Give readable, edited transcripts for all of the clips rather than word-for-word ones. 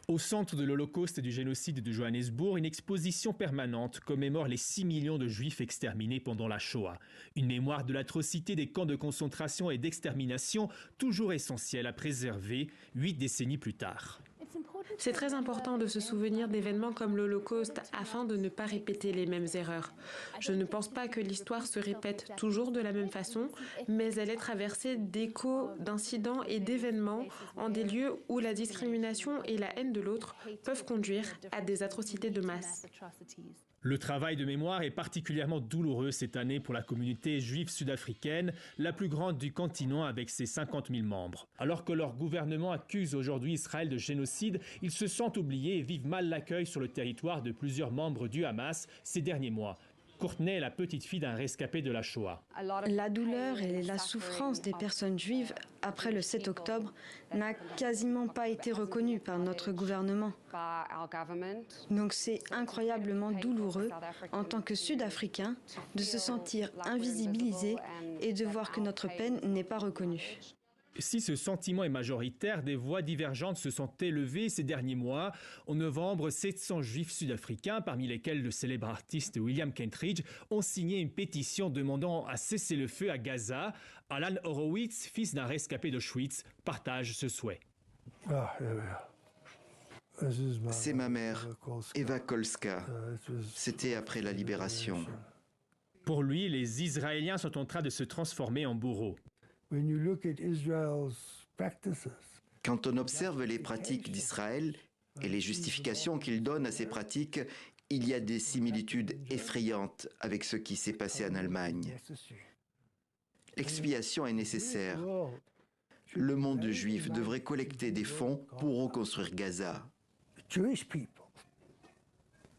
Au centre de l'Holocauste et du génocide de Johannesburg, une exposition permanente commémore les 6 millions de Juifs exterminés pendant la Shoah. Une mémoire de l'atrocité des camps de concentration et d'extermination, toujours essentielle à préserver 8 décennies plus tard. C'est très important de se souvenir d'événements comme l'Holocauste afin de ne pas répéter les mêmes erreurs. Je ne pense pas que l'histoire se répète toujours de la même façon, mais elle est traversée d'échos, d'incidents et d'événements en des lieux où la discrimination et la haine de l'autre peuvent conduire à des atrocités de masse. Le travail de mémoire est particulièrement douloureux cette année pour la communauté juive sud-africaine, la plus grande du continent avec ses 50 000 membres. Alors que leur gouvernement accuse aujourd'hui Israël de génocide, ils se sentent oubliés et vivent mal l'accueil sur le territoire de plusieurs membres du Hamas ces derniers mois. Courtney est la petite fille d'un rescapé de la Shoah. La douleur et la souffrance des personnes juives après le 7 octobre n'a quasiment pas été reconnue par notre gouvernement. Donc c'est incroyablement douloureux en tant que Sud-Africain de se sentir invisibilisé et de voir que notre peine n'est pas reconnue. Si ce sentiment est majoritaire, des voix divergentes se sont élevées ces derniers mois. En novembre, 700 juifs sud-africains, parmi lesquels le célèbre artiste William Kentridge, ont signé une pétition demandant à cesser le feu à Gaza. Alan Horowitz, fils d'un rescapé d'Auschwitz, partage ce souhait. C'est ma mère, Eva Kolska. C'était après la libération. Pour lui, les Israéliens sont en train de se transformer en bourreaux. Quand on observe les pratiques d'Israël et les justifications qu'il donne à ces pratiques, il y a des similitudes effrayantes avec ce qui s'est passé en Allemagne. L'expiation est nécessaire. Le monde juif devrait collecter des fonds pour reconstruire Gaza.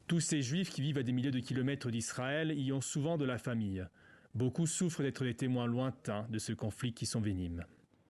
Tous ces juifs qui vivent à des milliers de kilomètres d'Israël y ont souvent de la famille. Beaucoup souffrent d'être des témoins lointains de ce conflit qui s'envenime.